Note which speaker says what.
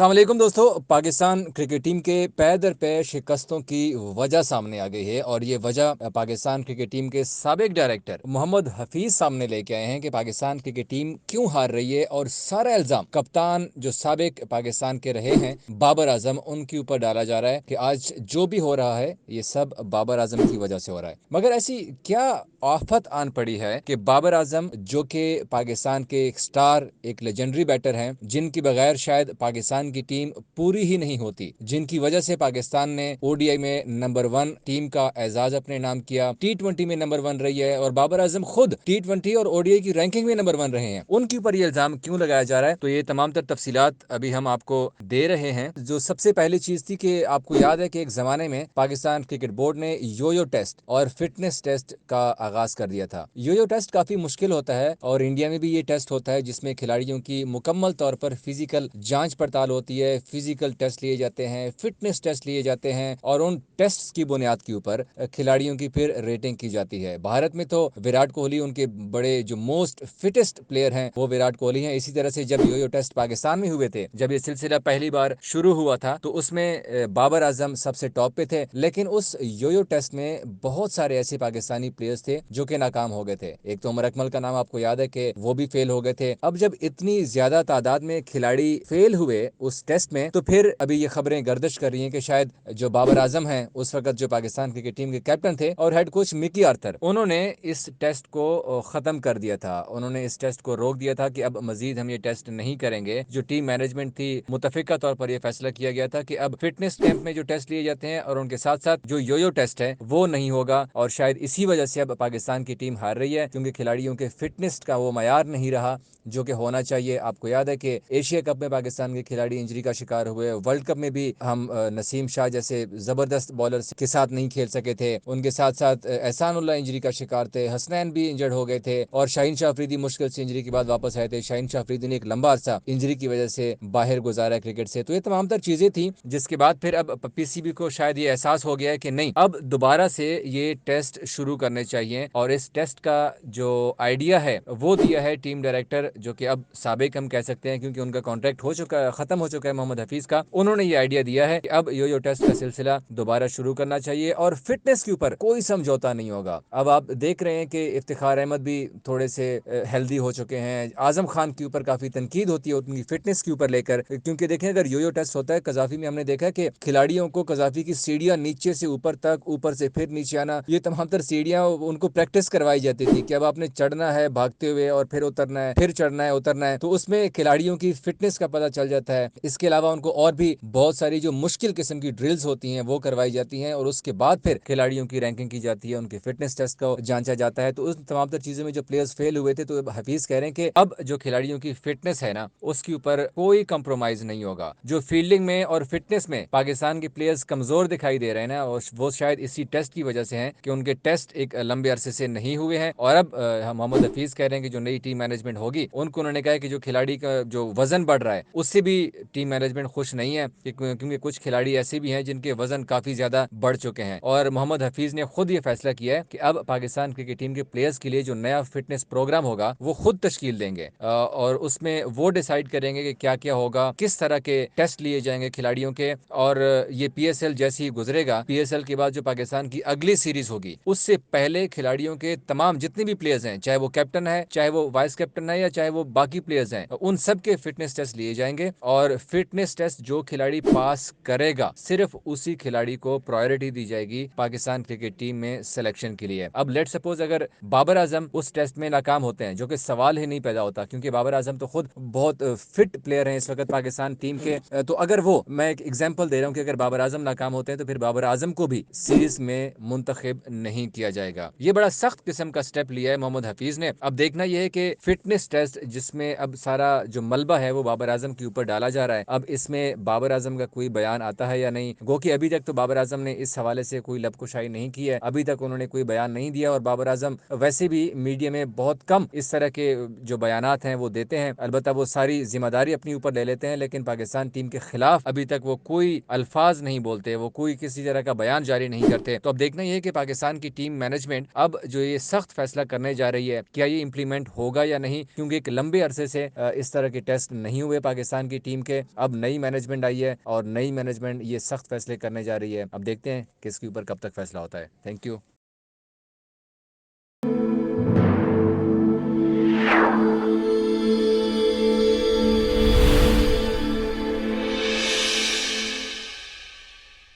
Speaker 1: अस्सलामुअलैकुम दोस्तों। Pakistan cricket team के पै दर पै शिकस्तों की वजह सामने आ गई है और ये वजह पाकिस्तान क्रिकेट टीम के साबिक डायरेक्टर मोहम्मद हफीज सामने लेके आए हैं कि पाकिस्तान क्रिकेट टीम क्यों हार रही है और सारा इल्जाम कप्तान जो साबिक पाकिस्तान के रहे हैं बाबर आजम उनके ऊपर डाला जा रहा है कि आज जो भी हो रहा है ये सब बाबर आजम की वजह से हो रहा है। मगर ऐसी क्या आफत आन पड़ी है कि बाबर आजम जो कि पाकिस्तान के एक स्टार एक लेजेंडरी बैटर हैं जिनकी बगैर शायद पाकिस्तान की टीम पूरी ही नहीं होती, जिनकी वजह से पाकिस्तान ने ओडीआई में नंबर 1 टीम का एजाज अपने नाम किया, T20 में नंबर 1 रही है और बाबर आजम खुद T20 और ओडीआई की रैंकिंग में नंबर 1 रहे हैं। उनके ऊपर ये इल्जाम क्यों लगाया जा रहा है, तो ये तमाम तर तफसीलात अभी हम आपको दे रहे हैं। जो सबसे पहली चीज थी कि आपको याद है कि एक जमाने में पाकिस्तान क्रिकेट बोर्ड ने योयो टेस्ट और फिटनेस टेस्ट का आगाज कर दिया था। योयो टेस्ट काफी मुश्किल होता है और इंडिया में भी ये टेस्ट होता है जिसमें खिलाड़ियों की मुकम्मल तौर पर फिजिकल जांच पड़ताल होती है, फिजिकल टेस्ट लिए जाते हैं, फिटनेस टेस्ट लिए जाते हैं और उन टेस्ट की बुनियाद के ऊपर खिलाड़ियों की फिर रेटिंग की जाती है। भारत में तो विराट कोहली उनके बड़े जो मोस्ट फिटेस्ट प्लेयर हैं वो विराट कोहली हैं। इसी तरह से जब योयो टेस्ट पाकिस्तान में हुए थे, जब ये सिलसिला पहली बार शुरू हुआ था, तो उसमें बाबर आजम सबसे टॉप पे थे। लेकिन उस योयो टेस्ट में बहुत सारे ऐसे पाकिस्तानी प्लेयर्स थे जो कि नाकाम हो गए थे। एक तो उमर अकमल का नाम आपको याद है कि वो भी फेल हो गए थे। अब जब इतनी ज्यादा तादाद में खिलाड़ी फेल हुए उस टेस्ट में, तो फिर अभी ये खबरें गर्दिश कर रही हैं कि शायद जो बाबर आजम हैं उस वक्त जो पाकिस्तान क्रिकेट टीम के कैप्टन थे और हेड कोच मिकी आर्थर, उन्होंने इस टेस्ट को खत्म कर दिया था। उन्होंने इस टेस्ट को रोक दिया था कि अब मजीद हम ये टेस्ट नहीं करेंगे। जो टीम मैनेजमेंट थी मुतफिका तौर पर यह फैसला किया गया था कि अब फिटनेस कैंप में जो टेस्ट लिए जाते हैं और उनके साथ साथ जो योयो टेस्ट है वो नहीं होगा। और शायद इसी वजह से अब पाकिस्तान की टीम हार रही है, क्योंकि खिलाड़ियों के फिटनेस का वो मयार नहीं रहा जो कि होना चाहिए। आपको याद है कि एशिया कप में पाकिस्तान के खिलाड़ी इंजरी का शिकार हुए, वर्ल्ड कप में भी हम नसीम शाह जैसे जबरदस्त बॉलर के साथ नहीं खेल सके थे। उनके साथ साथ एहसान उल्लाह इंजरी का शिकार थे, हसनैन भी इंजर्ड हो गए थे और शाहीन शाह अफरीदी मुश्किल से इंजरी के बाद वापस आए थे। शाहीन शाह अफरीदी ने एक लंबा अरसा इंजरी की वजह से बाहर गुजारा क्रिकेट से। तो ये तमाम तर चीजें थी जिसके बाद फिर अब पीसीबी को शायद ये एहसास हो गया है कि नहीं, अब दोबारा से ये टेस्ट शुरू करने चाहिए। और इस टेस्ट का जो आइडिया है वो दिया है टीम डायरेक्टर, जो कि अब साबिक हम कह सकते हैं क्योंकि उनका कॉन्ट्रैक्ट हो चुका है, खत्म हो चुका है, मोहम्मद हफीज का। उन्होंने ये आइडिया दिया है कि अब योयो टेस्ट का सिलसिला दोबारा शुरू करना चाहिए और फिटनेस के ऊपर कोई समझौता नहीं होगा। अब आप देख रहे हैं कि इफ्तिखार अहमद भी थोड़े से हेल्दी हो चुके हैं। आजम खान के ऊपर काफी तनकीद होती है उनकी फिटनेस के ऊपर लेकर, क्योंकि देखें अगर योयो टेस्ट होता है कजाफी में, हमने देखा है कि खिलाड़ियों को कजाफी की सीढ़ियां नीचे से ऊपर तक, ऊपर से फिर नीचे आना, ये तमाम तर सीढ़ियां उनको प्रैक्टिस करवाई जाती थी कि अब आपने चढ़ना है भागते हुए और फिर उतरना है, फिर चढ़ना है उतरना है। तो उसमें खिलाड़ियों की फिटनेस का पता चल जाता है। इसके अलावा उनको और भी बहुत सारी जो मुश्किल किस्म की ड्रिल्स होती हैं वो करवाई जाती हैं और उसके बाद फिर खिलाड़ियों की रैंकिंग की जाती है, उनके फिटनेस टेस्ट को जांचा जाता है। तो उस तमाम तर चीजों में जो प्लेयर्स फेल हुए थे, तो हफीज कह रहे हैं कि अब जो खिलाड़ियों की फिटनेस है ना उसके ऊपर कोई कंप्रोमाइज नहीं होगा। जो फील्डिंग में और फिटनेस में पाकिस्तान के प्लेयर्स कमजोर दिखाई दे रहे हैं ना, और वो शायद इसी टेस्ट की वजह से हैं कि उनके टेस्ट एक लंबे अरसे से नहीं हुए हैं। और अब मोहम्मद हफीज कह रहे हैं कि जो नई टीम मैनेजमेंट होगी उनको, उन्होंने कहा है कि जो खिलाड़ी का जो वजन बढ़ रहा है उससे भी टीम मैनेजमेंट खुश नहीं है, क्योंकि कुछ खिलाड़ी ऐसे भी हैं जिनके वजन काफी ज्यादा बढ़ चुके हैं। और मोहम्मद हफीज ने खुद ये फैसला किया है कि अब पाकिस्तान क्रिकेट टीम के प्लेयर्स के लिए जो नया फिटनेस प्रोग्राम होगा वो खुद तश्कील देंगे और उसमें वो डिसाइड करेंगे कि क्या क्या होगा, किस तरह के टेस्ट लिए जाएंगे खिलाड़ियों के। और ये पीएसएल जैसे ही गुजरेगा, पीएसएल के बाद जो पाकिस्तान की अगली सीरीज होगी उससे पहले खिलाड़ियों के तमाम जितने भी प्लेयर्स हैं, चाहे वो कैप्टन है, चाहे वो वाइस कैप्टन है या चाहे वो बाकी प्लेयर्स हैं, उन सब के फिटनेस टेस्ट लिए जाएंगे। और फिटनेस टेस्ट जो खिलाड़ी पास करेगा सिर्फ उसी खिलाड़ी को प्रायोरिटी दी जाएगी पाकिस्तान क्रिकेट टीम में सिलेक्शन के लिए। अब लेट सपोज अगर बाबर आजम उस टेस्ट में नाकाम होते हैं, जो कि सवाल ही नहीं पैदा होता क्योंकि बाबर आजम तो खुद बहुत फिट प्लेयर हैं इस वक्त पाकिस्तान टीम के, तो अगर वो, मैं एक एग्जांपल दे रहा हूं कि अगर बाबर आजम नाकाम होते हैं तो फिर बाबर आजम को भी सीरीज में मुंतखब नहीं किया जाएगा। ये बड़ा सख्त किस्म का स्टेप लिया है मोहम्मद हफीज ने। अब देखना यह है कि फिटनेस टेस्ट जिसमें अब सारा जो मलबा है वो बाबर आजम के ऊपर डाला जा रहा है, अब इसमें बाबर आजम का कोई बयान आता है या नहीं। गो कि अभी तक तो बाबर आजम ने इस हवाले से कोई लबकुशाई नहीं की है, अभी तक उन्होंने कोई बयान नहीं दिया। और बाबर आजम वैसे भी मीडिया में बहुत कम इस तरह के जो बयानात हैं वो देते हैं, अलबत्ता वो सारी जिम्मेदारी अपनी ऊपर ले लेते हैं, लेकिन पाकिस्तान टीम के खिलाफ अभी तक वो कोई अल्फाज नहीं बोलते, वो कोई किसी तरह का बयान जारी नहीं करते। तो अब देखना यह है कि पाकिस्तान की टीम मैनेजमेंट अब जो ये सख्त फैसला करने जा रही है क्या ये इंप्लीमेंट होगा या नहीं, क्योंकि एक लंबे अरसे से इस तरह के टेस्ट नहीं हुए पाकिस्तान की टीम टीम के। अब नई मैनेजमेंट आई है और नई मैनेजमेंट ये सख्त फैसले करने जा रही है। अब देखते हैं कि इसके ऊपर कब तक फैसला होता है। Thank you.